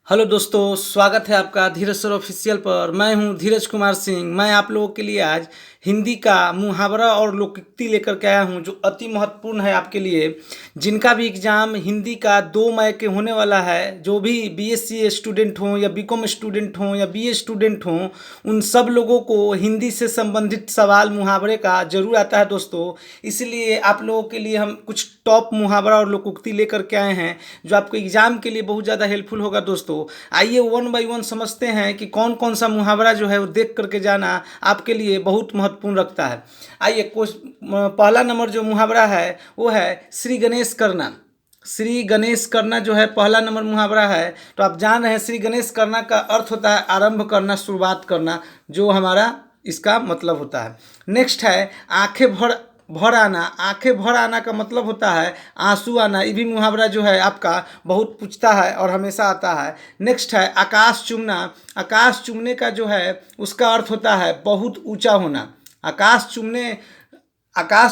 Hello दोस्तों, स्वागत है आपका धीरज सर ऑफिशियल पर। मैं हूं धीरज कुमार सिंह। मैं आप लोगों के लिए आज हिंदी का मुहावरा और लोकोक्ति लेकर के आया हूं, जो अति महत्वपूर्ण है आपके लिए। जिनका भी एग्ज़ाम हिंदी का 2 मई के होने वाला है, जो भी बीएससी स्टूडेंट हों या बीकॉम स्टूडेंट हों या बीए स्टूडेंट हों, उन सब लोगों को हिंदी से संबंधित सवाल मुहावरे का जरूर आता है दोस्तों। इसलिए आप लोगों के लिए हम कुछ टॉप मुहावरा और लोकोक्ति लेकर के आए हैं, जो आपको एग्ज़ाम के लिए बहुत ज़्यादा हेल्पफुल होगा दोस्तों। आइए वन बाय वन समझते हैं कि कौन कौन सा मुहावरा जो है वो देख करके जाना आपके लिए बहुत महत्वपूर्ण रखता है। आइए पहला नंबर जो मुहावरा है वो है श्री गणेश करना। श्री गणेश करना जो है पहला नंबर मुहावरा है। तो आप जान रहे हैं श्री गणेश करना का अर्थ होता है आरंभ करना, शुरुआत करना, जो हमारा इसका मतलब होता है। नेक्स्ट है आंखें भर भर आना। आंखें भर आना का मतलब होता है आंसू आना। ये भी मुहावरा जो है आपका बहुत पूछता है और हमेशा आता है। नेक्स्ट है आकाश चूमना। आकाश चूमने का जो है उसका अर्थ होता है बहुत ऊंचा होना। आकाश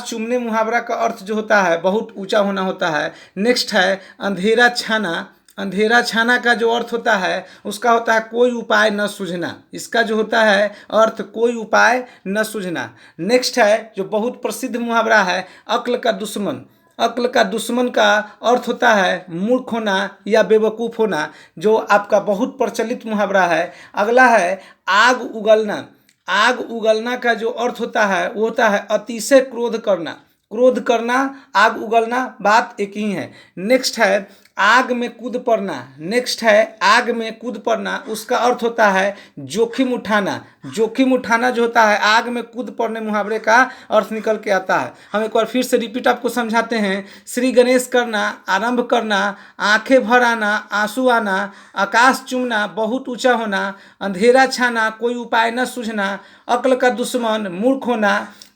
चूमने मुहावरा का अर्थ जो होता है बहुत ऊंचा होना होता है। नेक्स्ट है अंधेरा छाना। अंधेरा छाना का जो अर्थ होता है उसका होता है कोई उपाय न सूझना। इसका जो होता है अर्थ कोई उपाय न सूझना। नेक्स्ट है जो बहुत प्रसिद्ध मुहावरा है अक्ल का दुश्मन। अक्ल का दुश्मन का अर्थ होता है मूर्ख होना या बेवकूफ़ होना, जो आपका बहुत प्रचलित मुहावरा है। अगला है आग उगलना। आग उगलना का जो अर्थ होता है वो होता है अतिशय क्रोध करना। क्रोध करना, आग उगलना, बात एक ही है। नेक्स्ट है आग में कूद पड़ना। नेक्स्ट है आग में कूद पड़ना, उसका अर्थ होता है जोखिम उठाना। जोखिम उठाना जो होता है आग में कूद पड़ने मुहावरे का अर्थ निकल के आता है। हम एक बार फिर से रिपीट आपको समझाते हैं। श्री गणेश करना, आरंभ करना, आंखें भर आना, आंसू आना, आकाश चूमना, बहुत ऊंचा होना, अंधेरा छाना, कोई उपाय न सूझना, अक्ल का दुश्मन, मूर्ख होना,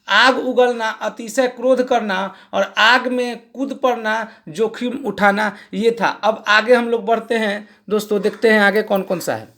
आग उगलना, अतिशय क्रोध करना, और आग में कूद पड़ना, जोखिम उठाना। ये था। अब आगे हम लोग बढ़ते हैं दोस्तों, देखते हैं आगे कौन कौन सा है।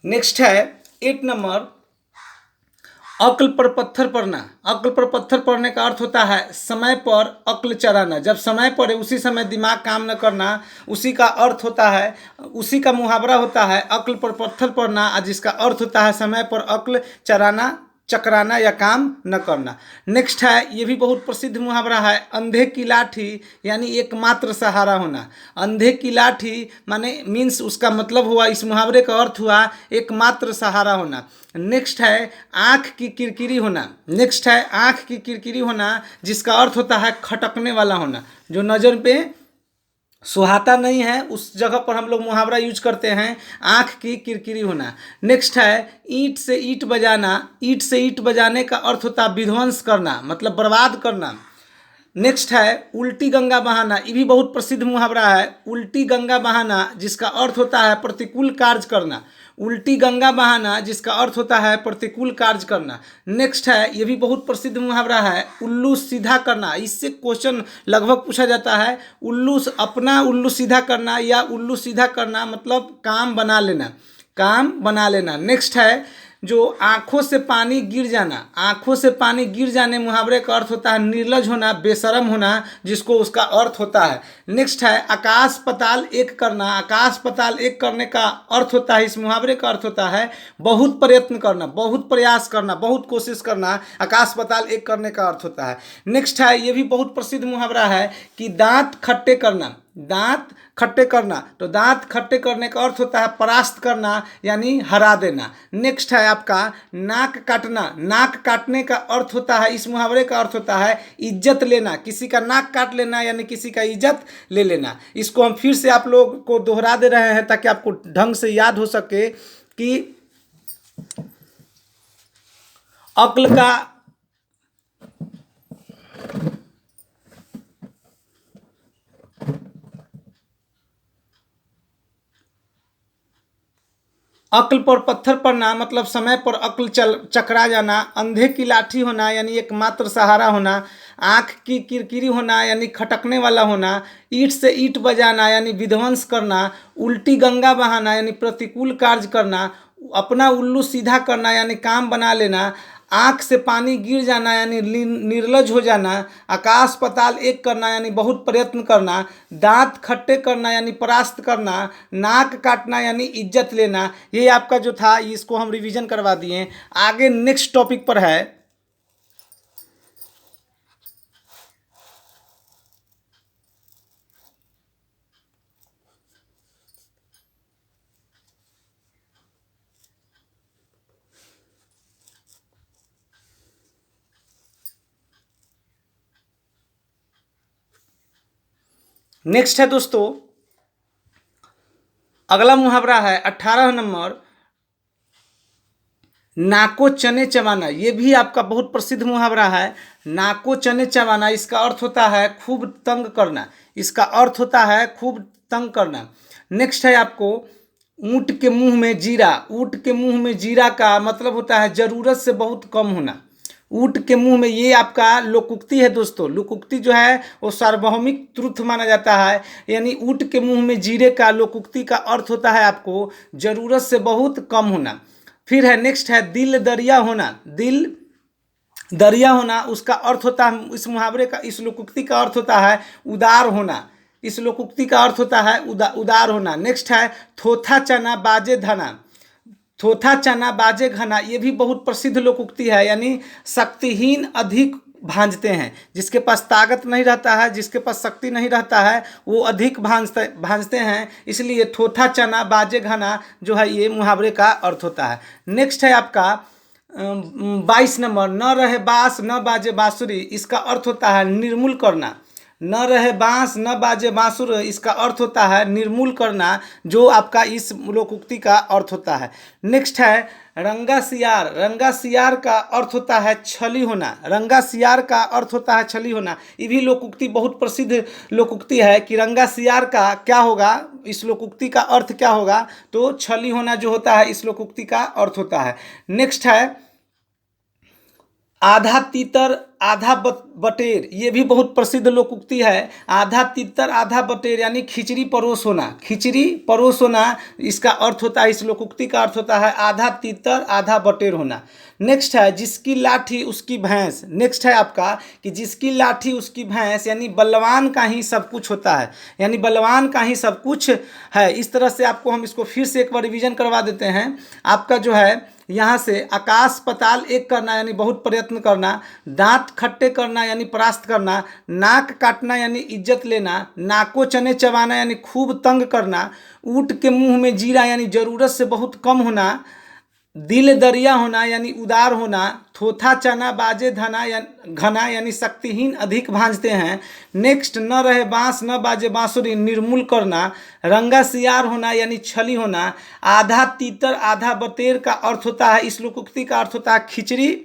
नेक्स्ट है 8 नंबर अक्ल पर पत्थर पड़ना। अक्ल पर पत्थर पड़ने का अर्थ होता है समय पर अक्ल चराना। जब समय पड़े उसी समय दिमाग काम न करना, उसी का अर्थ होता है, उसी का मुहावरा होता है अक्ल पर पत्थर पड़ना, जिसका अर्थ होता है समय पर अक्ल चराना, चकराना या काम न करना। नेक्स्ट है, ये भी बहुत प्रसिद्ध मुहावरा है, अंधे की लाठी यानी एकमात्र सहारा होना। अंधे की लाठी माने मीन्स उसका मतलब हुआ, इस मुहावरे का अर्थ हुआ एकमात्र सहारा होना। नेक्स्ट है आँख की किरकिरी होना। नेक्स्ट है आँख की किरकिरी होना, जिसका अर्थ होता है खटकने वाला होना, जो नज़र पे सुहाता नहीं है उस जगह पर हम लोग मुहावरा यूज करते हैं आँख की किरकिरी होना। नेक्स्ट है ईंट से ईंट बजाना। ईंट से ईंट बजाने का अर्थ होता है विध्वंस करना, मतलब बर्बाद करना। नेक्स्ट है उल्टी गंगा बहाना। ये भी बहुत प्रसिद्ध मुहावरा है, उल्टी गंगा बहाना, जिसका अर्थ होता है प्रतिकूल कार्य करना। उल्टी गंगा बहाना, जिसका अर्थ होता है प्रतिकूल कार्य करना। नेक्स्ट है, ये भी बहुत प्रसिद्ध मुहावरा है, उल्लू सीधा करना। इससे क्वेश्चन लगभग पूछा जाता है, अपना उल्लू सीधा करना या उल्लू सीधा करना मतलब काम बना लेना, काम बना लेना। नेक्स्ट है जो आंखों से पानी गिर जाना। आंखों से पानी गिर जाने मुहावरे का अर्थ होता है निर्लज होना, बेशरम होना, जिसको उसका अर्थ होता है। नेक्स्ट है आकाश पताल एक करना। आकाश पताल एक करने का अर्थ होता है, इस मुहावरे का अर्थ होता है बहुत प्रयत्न करना, बहुत प्रयास करना, बहुत कोशिश करना। आकाश पताल एक करने का अर्थ होता है। नेक्स्ट है, ये भी बहुत प्रसिद्ध मुहावरा है कि दांत खट्टे करना। दांत खट्टे करना, तो दांत खट्टे करने का अर्थ होता है परास्त करना यानी हरा देना। नेक्स्ट है आपका नाक काटना। नाक काटने का अर्थ होता है, इस मुहावरे का अर्थ होता है इज्जत लेना, किसी का नाक काट लेना यानी किसी का इज्जत ले लेना। इसको हम फिर से आप लोग को दोहरा दे रहे हैं ताकि आपको ढंग से याद हो सके कि अक्ल का अक्ल पर पत्थर पड़ना मतलब समय पर अक्ल चकरा जाना। अंधे की लाठी होना यानी एकमात्र सहारा होना। आँख की किरकिरी होना यानी खटकने वाला होना। ईंट से ईंट बजाना यानी विध्वंस करना। उल्टी गंगा बहाना यानी प्रतिकूल कार्य करना। अपना उल्लू सीधा करना यानी काम बना लेना। आँख से पानी गिर जाना यानी निर्लज हो जाना। आकाश पाताल एक करना यानी बहुत प्रयत्न करना। दांत खट्टे करना यानी परास्त करना। नाक काटना यानी इज्जत लेना। ये आपका जो था इसको हम रिवीजन करवा दिए। आगे नेक्स्ट टॉपिक पर है। नेक्स्ट है दोस्तों, अगला मुहावरा है 18 नंबर, नाको चने चबाना। ये भी आपका बहुत प्रसिद्ध मुहावरा है। नाको चने चबाना, इसका अर्थ होता है खूब तंग करना। इसका अर्थ होता है खूब तंग करना। नेक्स्ट है आपको ऊँट के मुंह में जीरा। ऊँट के मुंह में जीरा का मतलब होता है जरूरत से बहुत कम होना। ऊँट के मुंह में, ये आपका लोकोक्ति है दोस्तों। लोकोक्ति जो है वो सार्वभौमिक ट्रुथ माना जाता है। यानी ऊँट के मुंह में जीरे का लोकोक्ति का अर्थ होता है आपको जरूरत से बहुत कम होना। फिर है नेक्स्ट है दिल दरिया होना। दिल दरिया होना, उसका अर्थ होता है, इस मुहावरे का, इस लोकोक्ति का अर्थ होता है उदार होना। इस लोकोक्ति का अर्थ होता है उदार होना। नेक्स्ट है थोथा चना बाजे धना। थोथा चना बाजे घना, ये भी बहुत प्रसिद्ध लोकोक्ति है। यानी शक्तिहीन अधिक भांजते हैं। जिसके पास ताकत नहीं रहता है, जिसके पास शक्ति नहीं रहता है, वो अधिक भांजते हैं। इसलिए थोथा चना बाजे घना जो है ये मुहावरे का अर्थ होता है। नेक्स्ट है आपका 22 नंबर, न रहे बांस न बाजे बांसुरी। इसका अर्थ होता है निर्मूल करना। न रहे बांस न बाजे बांसुर, इसका अर्थ होता है निर्मूल करना, जो आपका इस लोकोक्ति का अर्थ होता है। नेक्स्ट है रंगा सियार। रंगा सियार का अर्थ होता है छली होना। रंगा सियार का अर्थ होता है छली होना। ये भी लोकोक्ति बहुत प्रसिद्ध लोकोक्ति है कि रंगा सियार का क्या होगा, इस लोकोक्ति का अर्थ क्या होगा, तो छली होना जो होता है इस लोकोक्ति का अर्थ होता है। नेक्स्ट है आधा तीतर आधा बटेर। ये भी बहुत प्रसिद्ध लोकोक्ति है। आधा तीतर आधा बटेर यानी खिचड़ी परोस होना। खिचड़ी परोस होना, इसका अर्थ होता है, इस लोकोक्ति का अर्थ होता है आधा तीतर आधा बटेर होना। नेक्स्ट है जिसकी लाठी उसकी भैंस। नेक्स्ट है आपका कि जिसकी लाठी उसकी भैंस, यानी बलवान का ही सब कुछ होता है। यानी बलवान का ही सब कुछ है। इस तरह से आपको हम इसको फिर से एक बार रिवीजन करवा देते हैं। आपका जो है यहाँ से आकाश पाताल एक करना यानी बहुत प्रयत्न करना। दांत खट्टे करना यानी परास्त करना। नाक काटना यानी इज्जत लेना। नाको चने चबाना यानी खूब तंग करना। ऊँट के मुंह में जीरा यानी जरूरत से बहुत कम होना। दिल दरिया होना यानी उदार होना। थोथा चना बाजे धना या घना यानी शक्तिहीन अधिक भांजते हैं। नेक्स्ट न रहे बांस न बाजे बांसुरी, निर्मूल करना। रंगा सियार होना यानी छली होना। आधा तीतर आधा बटेर का अर्थ होता है, इस लोकोक्ति का अर्थ होता है खिचड़ी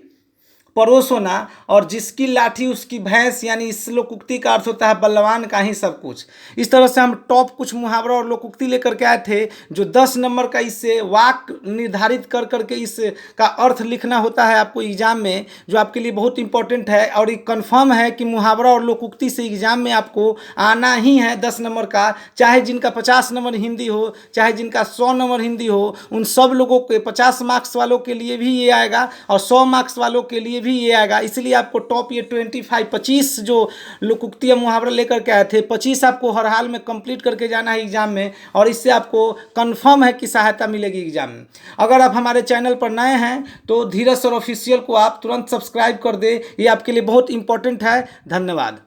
परोस होना। और जिसकी लाठी उसकी भैंस, यानी इस लोकोक्ति का अर्थ होता है बलवान का ही सब कुछ। इस तरह से हम टॉप कुछ मुहावरा और लोकोक्ति लेकर के आए थे, जो 10 नंबर का इससे वाक निर्धारित कर करके इसका अर्थ लिखना होता है आपको एग्जाम में, जो आपके लिए बहुत इंपॉर्टेंट है। और ये कन्फर्म है कि मुहावरा और लोकोक्ति से एग्जाम में आपको आना ही है 10 नंबर का। चाहे जिनका 50 नंबर हिंदी हो, चाहे जिनका 100 नंबर हिंदी हो, उन सब लोगों के 50 मार्क्स वालों के लिए भी ये आएगा और 100 मार्क्स वालों के लिए भी ये आएगा। इसलिए आपको टॉप ये 25 जो लोकोक्ति मुहावरा लेकर के आए थे, 25 आपको हर हाल में कंप्लीट करके जाना है एग्जाम में, और इससे आपको कंफर्म है कि सहायता मिलेगी एग्जाम में। अगर आप हमारे चैनल पर नए हैं तो धीरज सर ऑफिशियल को आप तुरंत सब्सक्राइब कर दें, ये आपके लिए बहुत इंपॉर्टेंट है। धन्यवाद।